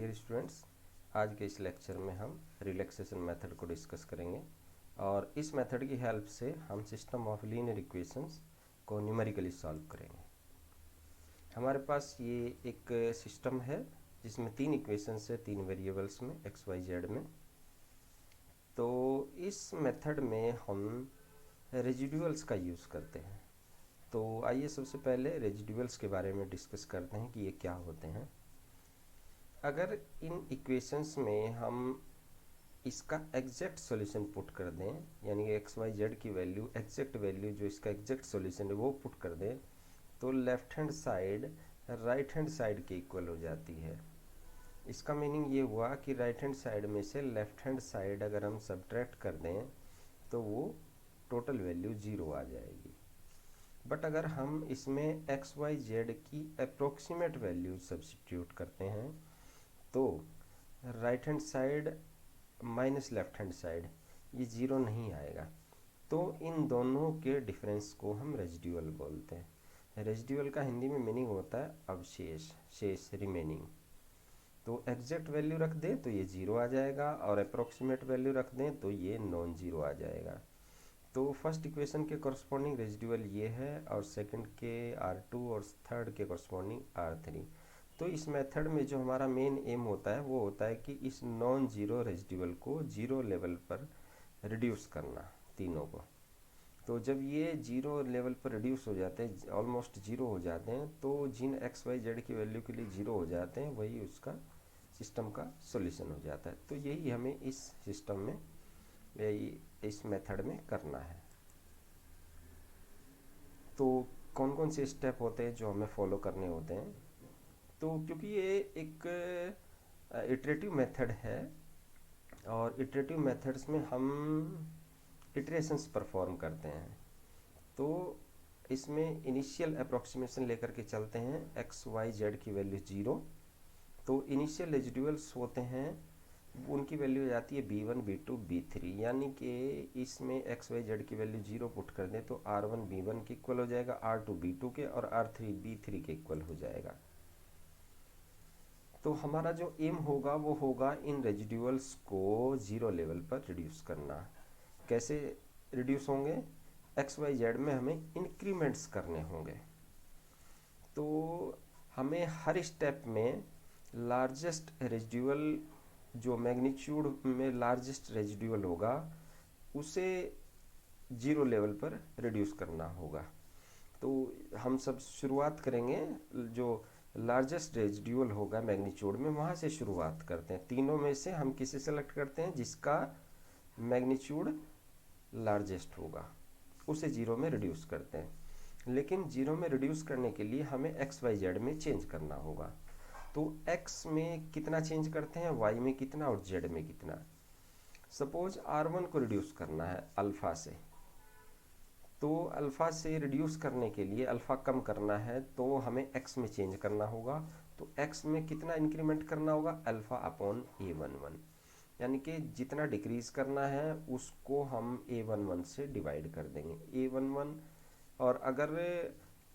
Dear students, आज के इस लेक्चर में हम रिलैक्सेशन मेथड को डिस्कस करेंगे और इस मेथड की हेल्प से हम सिस्टम ऑफ लीनियर इक्वेशंस को न्यूमेरिकली सॉल्व करेंगे। हमारे पास ये एक सिस्टम है जिसमें तीन इक्वेशंस है, तीन वेरिएबल्स में एक्स वाई जेड में। तो इस मेथड में हम रेजिडुअल्स का यूज़ करते हैं। तो आइए सबसे पहले रेजिडुअल्स के बारे में डिस्कस करते हैं कि ये क्या होते हैं। अगर इन इक्वेशंस में हम इसका एग्जैक्ट सॉल्यूशन पुट कर दें, यानी कि एक्स वाई जेड की वैल्यू एग्जैक्ट वैल्यू जो इसका एग्जैक्ट सॉल्यूशन है वो पुट कर दें, तो left hand side right hand side के इक्वल हो जाती है। इसका मीनिंग ये हुआ कि राइट हैंड साइड में से लेफ्ट हैंड साइड अगर हम सब्ट्रैक्ट कर दें तो वो टोटल वैल्यू 0 आ जाएगी। बट अगर हम इसमें एक्स वाई जेड की अप्रोक्सीमेट वैल्यू सब्स्टिट्यूट करते हैं तो right hand side minus left hand side ये 0 नहीं आएगा। तो इन दोनों के डिफरेंस को हम रेजिड्यूअल बोलते हैं। रेजिड्यूअल का हिंदी में मीनिंग होता है अवशेष, शेष, रिमेनिंग। तो एग्जैक्ट वैल्यू रख दें तो ये 0 आ जाएगा और अप्रोक्सीमेट वैल्यू रख दें तो ये नॉन जीरो आ जाएगा। तो फर्स्ट इक्वेशन के कॉरस्पॉन्डिंग रेजिड्यूअल ये है और सेकंड के R2 और थर्ड के कॉरस्पॉन्डिंग R3। तो इस मेथड में जो हमारा मेन एम होता है वो होता है कि इस नॉन जीरो रेजिड्यूअल को जीरो लेवल पर रिड्यूस करना, तीनों को। तो जब ये जीरो लेवल पर रिड्यूस हो जाते हैं, ऑलमोस्ट जीरो हो जाते हैं, तो जिन एक्स वाई जेड की वैल्यू के लिए जीरो हो जाते हैं वही उसका सिस्टम का सॉल्यूशन हो जाता है। तो यही हमें इस सिस्टम में, इस मेथड में करना है। तो कौन कौन से स्टेप होते हैं जो हमें फॉलो करने होते हैं। तो क्योंकि ये एक इटरेटिव मेथड है और इटरेटिव मेथड्स में हम इटरेशंस परफॉर्म करते हैं, तो इसमें इनिशियल अप्रोक्सीमेशन लेकर के चलते हैं। एक्स वाई जेड की वैल्यू 0, तो इनिशियल रेजिडुअल्स होते हैं उनकी वैल्यू हो जाती है b1 b2 b3, यानी कि इसमें एक्स वाई जेड की वैल्यू 0 पुट कर दें तो r1 b1 के इक्वल हो जाएगा, r2 b2 के और r3 b3 के इक्वल हो जाएगा। तो हमारा जो एम होगा वो होगा इन रेजिडुअल्स को 0 लेवल पर रिड्यूस करना। कैसे रिड्यूस होंगे? एक्स वाई जेड में हमें इंक्रीमेंट्स करने होंगे। तो हमें हर स्टेप में लार्जेस्ट रेजिडुअल, जो मैग्नीट्यूड में लार्जेस्ट रेजिडुअल होगा उसे 0 लेवल पर रिड्यूस करना होगा। तो हम सब शुरुआत करेंगे, जो लार्जेस्ट रेजिडुअल होगा मैग्नीट्यूड में वहाँ से शुरुआत करते हैं। तीनों में से हम किसे सेलेक्ट करते हैं? जिसका मैग्नीट्यूड लार्जेस्ट होगा उसे 0 में रिड्यूस करते हैं। लेकिन 0 में रिड्यूस करने के लिए हमें एक्स वाई जेड में चेंज करना होगा। तो x में कितना चेंज करते हैं, y में कितना और z में कितना। सपोज r1 को रिड्यूस करना है अल्फ़ा से, तो अल्फ़ा से रिड्यूस करने के लिए, अल्फ़ा कम करना है तो हमें x में चेंज करना होगा। तो x में कितना इंक्रीमेंट करना होगा? अल्फ़ा अपॉन a11, यानी कि जितना डिक्रीज करना है उसको हम a11 से डिवाइड कर देंगे, a11। और अगर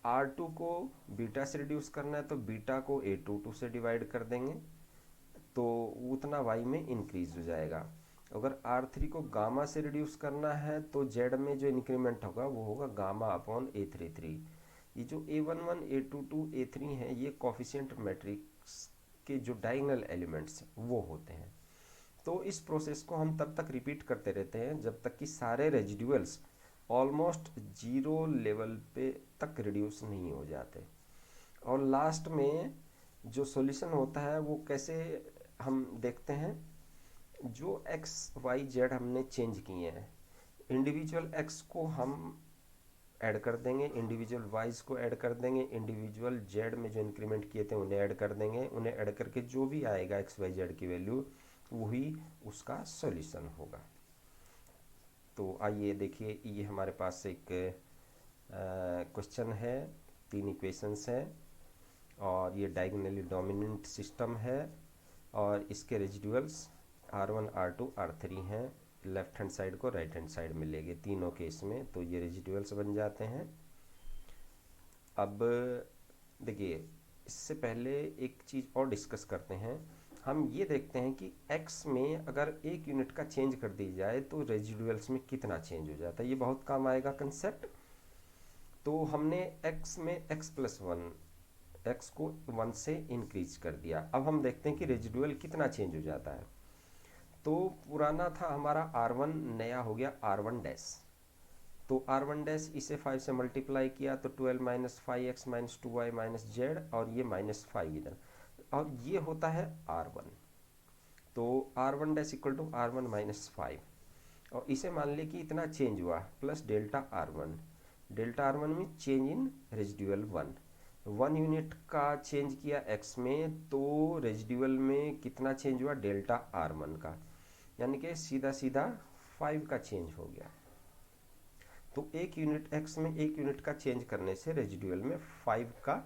R2 को बीटा से रिड्यूस करना है तो बीटा को A22 से डिवाइड कर देंगे, तो उतना y में इंक्रीज हो जाएगा। अगर R3 को गामा से रिड्यूस करना है तो Z में जो इंक्रीमेंट होगा वो होगा गामा अपॉन A33। ये जो A11, A22, A3 हैं ये कोफिशिएंट मैट्रिक्स के जो डायगोनल एलिमेंट्स वो होते हैं। तो इस प्रोसेस को हम तब तक रिपीट करते रहते हैं जब तक कि सारे रेजिडुअल्स ऑलमोस्ट 0 लेवल पे तक रिड्यूस नहीं हो जाते। और लास्ट में जो सॉल्यूशन होता है वो कैसे हम देखते हैं। जो एक्स वाई जेड हमने चेंज किए हैं, इंडिविजुअल एक्स को हम ऐड कर देंगे, इंडिविजुअल वाइज को ऐड कर देंगे, इंडिविजुअल जेड में जो इंक्रीमेंट किए थे उन्हें ऐड कर देंगे। उन्हें ऐड करके जो भी आएगा एक्स वाई जेड की वैल्यू वही उसका सॉल्यूशन होगा। तो आइए देखिए, ये हमारे पास एक क्वेश्चन है, तीन इक्वेशंस हैं और ये डायगोनली डोमिनेंट सिस्टम है और इसके रेजिडुअल्स R1, R2, R3 हैं। लेफ्ट हैंड साइड को राइट हैंड साइड में ले गए तीनों केस में, तो ये रेजिडुअल्स बन जाते हैं। अब देखिए, इससे पहले एक चीज़ और डिस्कस करते हैं हम ये देखते हैं कि x में अगर 1 यूनिट का चेंज कर दी जाए तो रेजिडुअल्स में कितना चेंज हो जाता है। ये बहुत काम आएगा कंसेप्ट। तो हमने x में x+1 x को 1 से इंक्रीज कर दिया। अब हम देखते हैं कि रेजिडुअल कितना चेंज हो जाता है। तो पुराना था हमारा r1, नया हो गया r1 डैश। तो r1 डैश इसे 5 से मल्टीप्लाई किया तो 12 minus 5x minus 2y minus Z, और ये -5 इधर, और ये होता है r1। तो r1 dash equal to r1 minus 5, और इसे मान ले कि इतना चेंज हुआ plus delta r1। Delta r1 में चेंज इन रेजिडुअल 1 यूनिट का चेंज किया x में, तो रेजिडुअल में कितना चेंज हुआ डेल्टा r1 का, यानी कि सीधा सीधा 5 का चेंज हो गया। तो 1 यूनिट x में 1 यूनिट का चेंज करने से रेजिडुअल में 5 का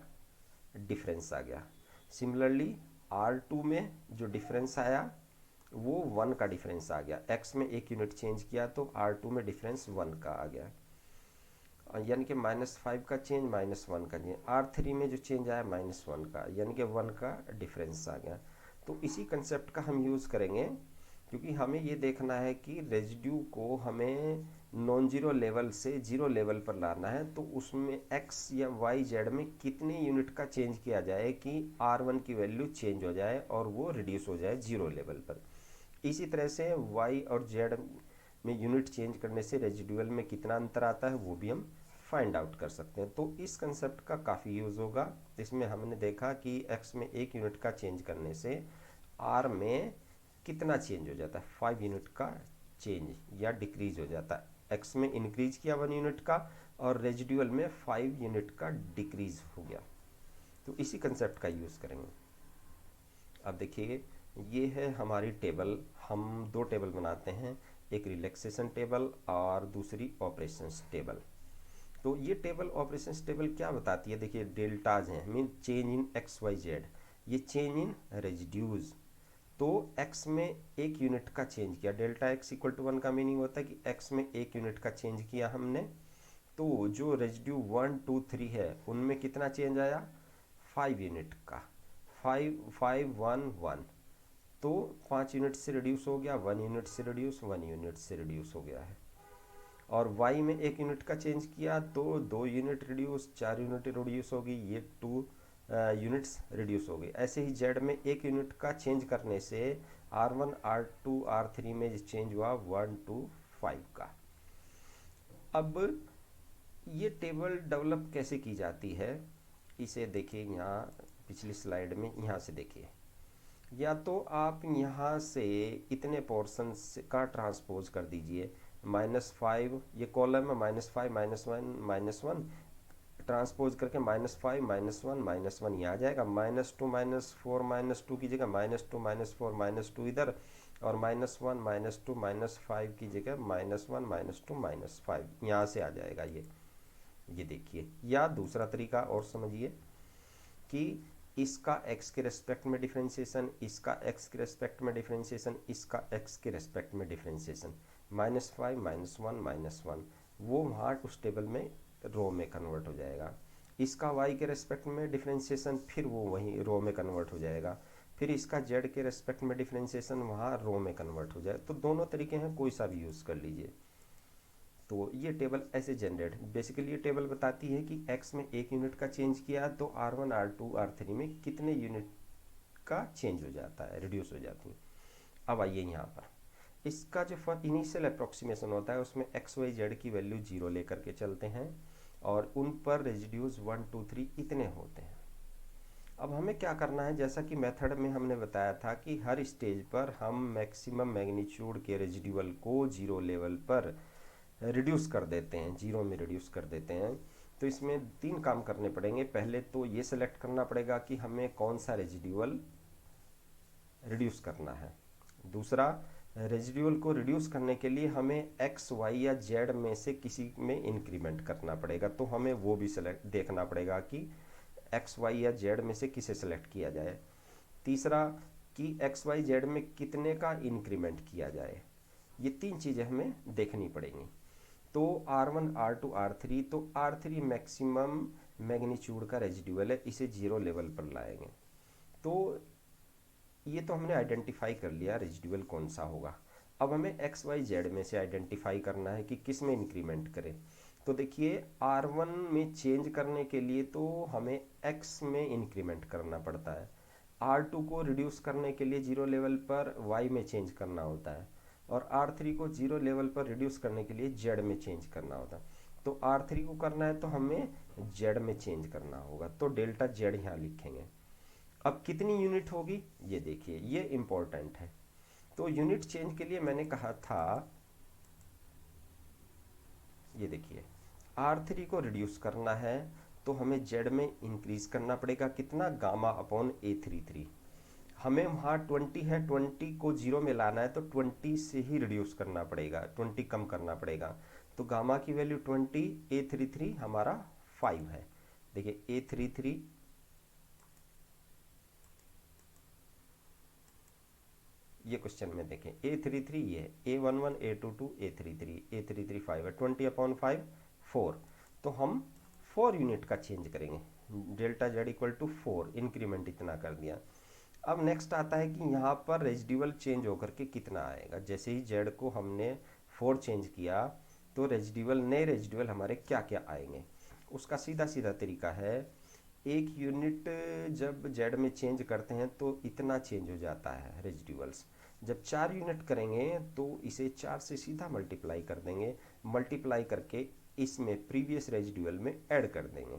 डिफरेंस आ गया। सिमिलरली r2 में जो डिफरेंस आया वो 1 का डिफरेंस आ गया। x में 1 यूनिट चेंज किया तो r2 में डिफरेंस 1 का आ गया, यानी कि -5 का चेंज -1 का चेंज। r3 में जो चेंज आया -1 का, यानी कि 1 का डिफरेंस आ गया। तो इसी कंसेप्ट का हम यूज़ करेंगे, क्योंकि हमें ये देखना है कि रेजिड्यू को हमें नॉन जीरो लेवल से जीरो लेवल पर लाना है। तो उसमें x या y z में कितने यूनिट का चेंज किया जाए कि r1 की वैल्यू चेंज हो जाए और वो रिड्यूस हो जाए जीरो लेवल पर। इसी तरह से y और z में यूनिट चेंज करने से रेजिडुअल में कितना अंतर आता है वो भी हम फाइंड आउट कर सकते हैं। तो इस कंसेप्ट का काफ़ी यूज़ होगा। इसमें हमने देखा कि x में 1 यूनिट का चेंज करने से r में कितना चेंज हो जाता है, 5 यूनिट का चेंज या डिक्रीज हो जाता है। x में इंक्रीज किया 1 यूनिट का और रेजिडुअल में 5 यूनिट का डिक्रीज हो गया। तो इसी कंसेप्ट का यूज़ करेंगे। अब देखिए, ये है हमारी टेबल। हम दो टेबल बनाते हैं, एक रिलैक्सेशन टेबल और दूसरी ऑपरेशंस टेबल। तो ये टेबल ऑपरेशंस टेबल क्या बताती है, देखिए डेल्टाज हैं, mean change in x y z, ये चेंज इन रेजिड्यूज। तो x में 1 यूनिट का चेंज किया, डेल्टा x इक्वल टू 1 का मीनिंग होता है कि x में 1 यूनिट का चेंज किया हमने। तो जो रेजिड्यू 1 2 3 है उनमें कितना चेंज आया, 5 यूनिट का, 5 5 1 1। तो 5 यूनिट से रिड्यूस हो गया, 1 यूनिट से रिड्यूस, 1 यूनिट से रिड्यूस हो गया है। और y में 1 यूनिट का चेंज किया तो 2 यूनिट रिड्यूस, 4 यूनिट रिड्यूस होगी, ये 2 यूनिट्स रिड्यूस हो गई। ऐसे ही z में 1 यूनिट का चेंज करने से r1 r2 r3 में चेंज हुआ 1 2 5 का। अब ये टेबल डेवलप कैसे की जाती है, इसे देखिए यहाँ पिछली स्लाइड में, यहाँ से देखिए। या तो आप यहाँ से इतने पोर्शन का ट्रांसपोज कर दीजिए, -5, ये कॉलम में -5 -1 -1 ट्रांसपोज करके -5 -1 -1 ये आ जाएगा। -2 -4 -2 की जगह -2 -4 -2 इधर, और -1 -2 -5 की जगह -1 -2 -5 यहाँ से आ जाएगा ये देखिए। या दूसरा तरीका और समझिए कि इसका x के रेस्पेक्ट में डिफरेंशिएशन, इसका x के रेस्पेक्ट में डिफरेंशिएशन, इसका x के रेस्पेक्ट में डिफरेंशिएशन, -5 -1 -1 वो वहाँ उस टेबल में रो में कन्वर्ट हो जाएगा। इसका y के रेस्पेक्ट में डिफरेंशिएशन, फिर वो वहीं रो में कन्वर्ट हो जाएगा। फिर इसका z के रेस्पेक्ट में डिफरेंशिएशन वहाँ रो में कन्वर्ट हो जाए। तो दोनों तरीके हैं, कोई सा भी यूज़ कर लीजिए। तो ये टेबल ऐसे जनरेट, बेसिकली ये टेबल बताती है कि x में 1 यूनिट का चेंज किया तो r1 r2 r3 में कितने यूनिट का चेंज हो जाता है, रिड्यूस हो जाती है। अब आइए यहाँ पर, इसका जो इनिशियल अप्रोक्सीमेशन होता है उसमें एक्स वाई जेड की वैल्यू 0 लेकर के चलते हैं और उन पर रेजिड्यूज 1 2 3 इतने होते हैं। अब हमें क्या करना है, जैसा कि मेथड में हमने बताया था कि हर स्टेज पर हम मैक्सिमम मैग्नीट्यूड के रेजिड्यूअल को 0 लेवल पर रिड्यूस कर देते हैं, 0 में रिड्यूस कर देते हैं। तो इसमें 3 काम करने पड़ेंगे। पहले तो ये सेलेक्ट करना पड़ेगा कि हमें कौन सा रेजिड्यूअल रिड्यूस करना है। दूसरा, रेजिड्यूअल को रिड्यूस करने के लिए हमें x y या z में से किसी में इंक्रीमेंट करना पड़ेगा। तो हमें वो भी सेलेक्ट देखना पड़ेगा कि x y या z में से किसे सेलेक्ट किया जाए। तीसरा, कि x y z में कितने का इंक्रीमेंट किया जाए। ये 3 चीज़ें हमें देखनी पड़ेंगी। तो R1 R2 R3, तो R3 मैक्सिमम मैग्नीट्यूड का रेजिड्यूअल है, इसे 0 लेवल पर लाएंगे। तो ये तो हमने आइडेंटिफाई कर लिया रेजिडुअल कौन सा होगा। अब हमें एक्स वाई जेड में से आइडेंटिफाई करना है कि किस में इंक्रीमेंट करें। तो देखिए R1 में चेंज करने के लिए तो हमें x में इंक्रीमेंट करना पड़ता है, R2 को रिड्यूस करने के लिए जीरो लेवल पर y में चेंज करना होता है, और R3 को जीरो लेवल पर रिड्यूस करने के लिए z में चेंज करना होता है। तो R3 को करना है तो हमें z में चेंज करना होगा, तो डेल्टा z यहाँ लिखेंगे। अब कितनी यूनिट होगी ये देखिए, ये इंपॉर्टेंट है। तो यूनिट चेंज के लिए मैंने कहा था, ये देखिए R3 को रिड्यूस करना है तो हमें Z में इंक्रीज करना पड़ेगा, कितना, गामा अपॉन A33। हमें वहाँ 20 है, 20 को जीरो में लाना है तो 20 से ही रिड्यूस करना पड़ेगा, 20 कम करना पड़ेगा। तो गामा की वैल्यू 20, A33 हमारा 5 है। देखिए A33, ये क्वेश्चन में देखें A33 ये है, A11, A22, A33, A33 5 है, 20 अपॉन 5 4। तो हम 4 यूनिट का चेंज करेंगे, delta z equal to 4, increment इतना कर दिया। अब नेक्स्ट आता है कि यहाँ पर रेजिडुअल चेंज होकर के कितना आएगा। जैसे ही जेड को हमने 4 चेंज किया तो रेजिडुअल, नए रेजिडुअल हमारे क्या क्या आएंगे। उसका सीधा सीधा तरीका है, एक यूनिट जब जेड में चेंज करते हैं तो इतना चेंज हो जाता है रेजिडुअल्स। जब 4 यूनिट करेंगे तो इसे 4 से सीधा मल्टीप्लाई कर देंगे, मल्टीप्लाई करके इसमें प्रीवियस रेजिडुअल में ऐड कर देंगे।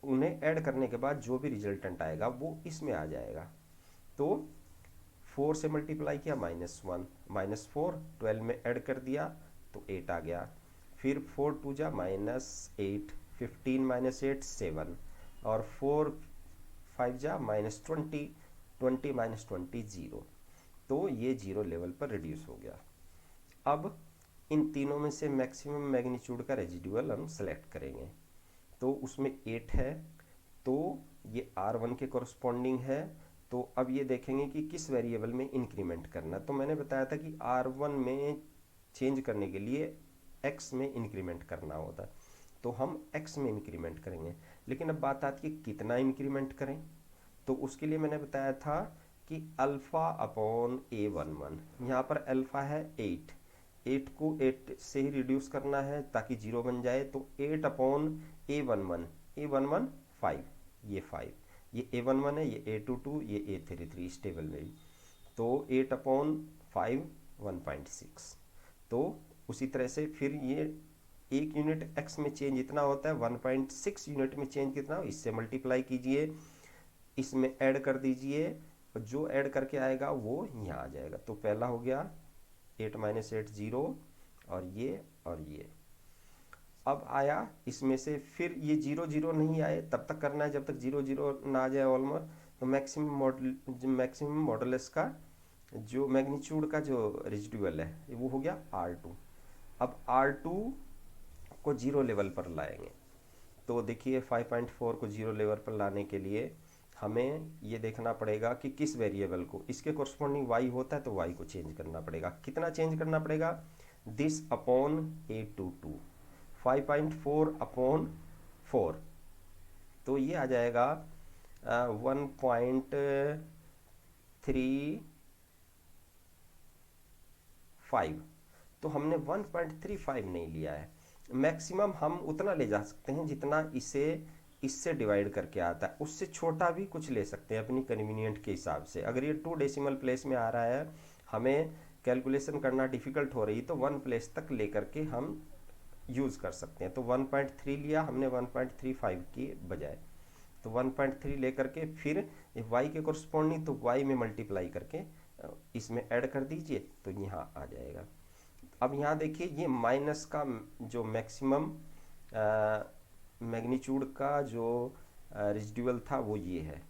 उन्हें ऐड करने के बाद जो भी रिजल्टेंट आएगा वो इसमें आ जाएगा। तो 4 से मल्टीप्लाई किया -1, -4, 12 में ऐड कर दिया तो 8 आ गया। फिर 4 2 जा -8, 15 -8 7, और 4 5 जा -20, 20 -20 0। तो ये जीरो लेवल पर रिड्यूस हो गया। अब इन तीनों में से मैक्सिमम मैग्नीट्यूड का रेजिडुअल हम सेलेक्ट करेंगे। तो उसमें 8 है, तो ये R1 के कॉरस्पॉन्डिंग है। तो अब ये देखेंगे कि किस वेरिएबल में इंक्रीमेंट करना। तो मैंने बताया था कि R1 में चेंज करने के लिए x में इंक्रीमेंट करना होता है, तो हम x में इंक्रीमेंट करेंगे। लेकिन अब बात आती है कितना इंक्रीमेंट करें। तो उसके लिए मैंने बताया था कि अल्फ़ा अपॉन A11, यहाँ पर अल्फ़ा है 8, 8 को 8 से ही रिड्यूस करना है ताकि जीरो बन जाए। तो 8 अपॉन A11, A11 5, ये 5, ये A11 है, ये A22, ये A33 स्टेबल में। तो 8 अपॉन 5 1.6। तो उसी तरह से फिर ये एक यूनिट x में चेंज इतना होता है, 1.6 यूनिट में चेंज कितना हो, इससे मल्टीप्लाई कीजिए, इसमें ऐड कर दीजिए, जो ऐड करके आएगा वो यहाँ आ जाएगा। तो पहला हो गया 8 -8 0, और ये अब आया इसमें से। फिर ये 0 0 नहीं आए तब तक करना है जब तक 0 0 ना आ जाए ऑलमोस्ट। तो मैक्सिमम मॉडुलस का जो मैग्नीट्यूड का जो रेजिडुअल है वो हो गया R2। अब R2 को जीरो लेवल पर लाएंगे। तो देखिए 5.4 को जीरो लेवल पर लाने के लिए हमें ये देखना पड़ेगा कि किस वेरिएबल को, इसके कोरस्पॉन्डिंग y होता है तो y को चेंज करना पड़ेगा। कितना चेंज करना पड़ेगा, दिस अपॉन A22, 5.4 अपॉन 4, तो ये आ जाएगा 1.35। तो हमने 1.35 नहीं लिया है, मैक्सिमम हम उतना ले जा सकते हैं जितना इससे डिवाइड करके आता है। उससे छोटा भी कुछ ले सकते हैं अपनी कन्वीनियंट के हिसाब से। अगर ये 2 डेसिमल प्लेस में आ रहा है, हमें कैलकुलेशन करना डिफ़िकल्ट हो रही, तो 1 प्लेस तक ले करके हम यूज़ कर सकते हैं। तो 1.3 लिया हमने 1.35 की बजाय, तो 1.3 ले करके फिर y के कोरस्पॉन्डिंग तो y में मल्टीप्लाई करके इसमें ऐड कर दीजिए तो यहाँ आ जाएगा। अब यहाँ देखिए ये माइनस का जो मैक्सिमम मैग्नीट्यूड का जो रेजिडुअल था वो ये है।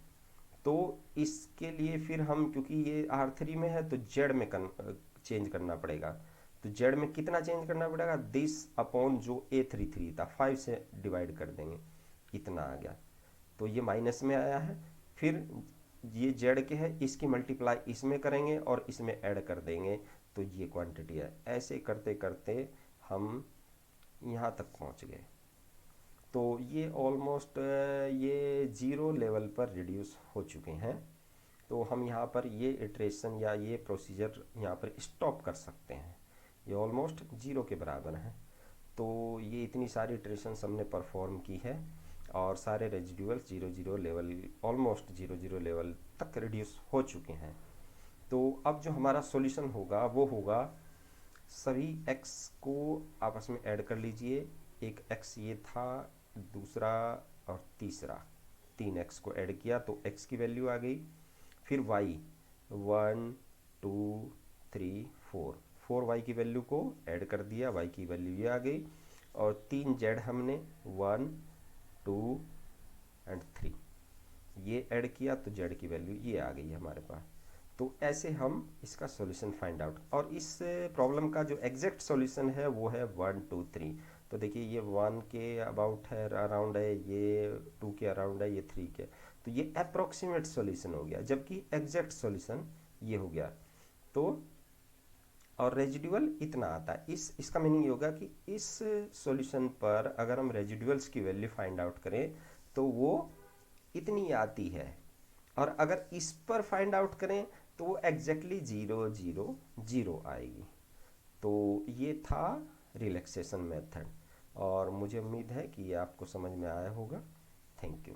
तो इसके लिए फिर हम, क्योंकि ये R3 में है तो जेड में चेंज करना पड़ेगा। तो जेड में कितना चेंज करना पड़ेगा, 10 अपॉन जो A33 था 5 से डिवाइड कर देंगे, इतना आ गया। तो ये माइनस में आया है। फिर ये जेड के है, इसकी मल्टीप्लाई इसमें करेंगे और इसमें ऐड कर देंगे, तो ये क्वांटिटी है। ऐसे करते करते हम यहाँ तक पहुँच गए। तो ये ऑलमोस्ट ये जीरो लेवल पर रिड्यूस हो चुके हैं। तो हम यहाँ पर ये इटरेशन या ये प्रोसीजर यहाँ पर स्टॉप कर सकते हैं। ये ऑलमोस्ट जीरो के बराबर है। तो ये इतनी सारी इटरेशंस हमने परफॉर्म की है और सारे residuals zero zero level, almost zero zero level तक रिड्यूस हो चुके हैं। तो अब जो हमारा सॉल्यूशन होगा वो होगा, सभी x को आपस में ऐड कर लीजिए। एक x ये था, दूसरा और तीसरा, 3x को ऐड किया तो x की वैल्यू आ गई। फिर y 1 2 3 4, 4y की वैल्यू को ऐड कर दिया, y की वैल्यू ये आ गई। और 3z हमने 1 2 एंड 3 ये ऐड किया तो z की वैल्यू ये आ गई हमारे पास। तो ऐसे हम इसका सॉल्यूशन फाइंड आउट, और इस प्रॉब्लम का जो एग्जैक्ट सॉल्यूशन है वो है 1 2 3। तो देखिए ये 1 के अबाउट है, अराउंड है, ये 2 के अराउंड है, ये 3 के। तो ये अप्रोक्सीमेट सॉल्यूशन हो गया, जबकि एग्जैक्ट सॉल्यूशन ये हो गया। तो और रेजिडुअल इतना आता है। इसका मीनिंग ये होगा कि इस सॉल्यूशन पर अगर हम रेजिडुअल्स की वैल्यू फाइंड आउट करें तो वो इतनी आती है, और अगर इस पर फाइंड आउट करें तो वो एग्जैक्टली 0 0 0 आएगी। तो ये था रिलैक्सेशन मेथड, और मुझे उम्मीद है कि ये आपको समझ में आया होगा। Thank you.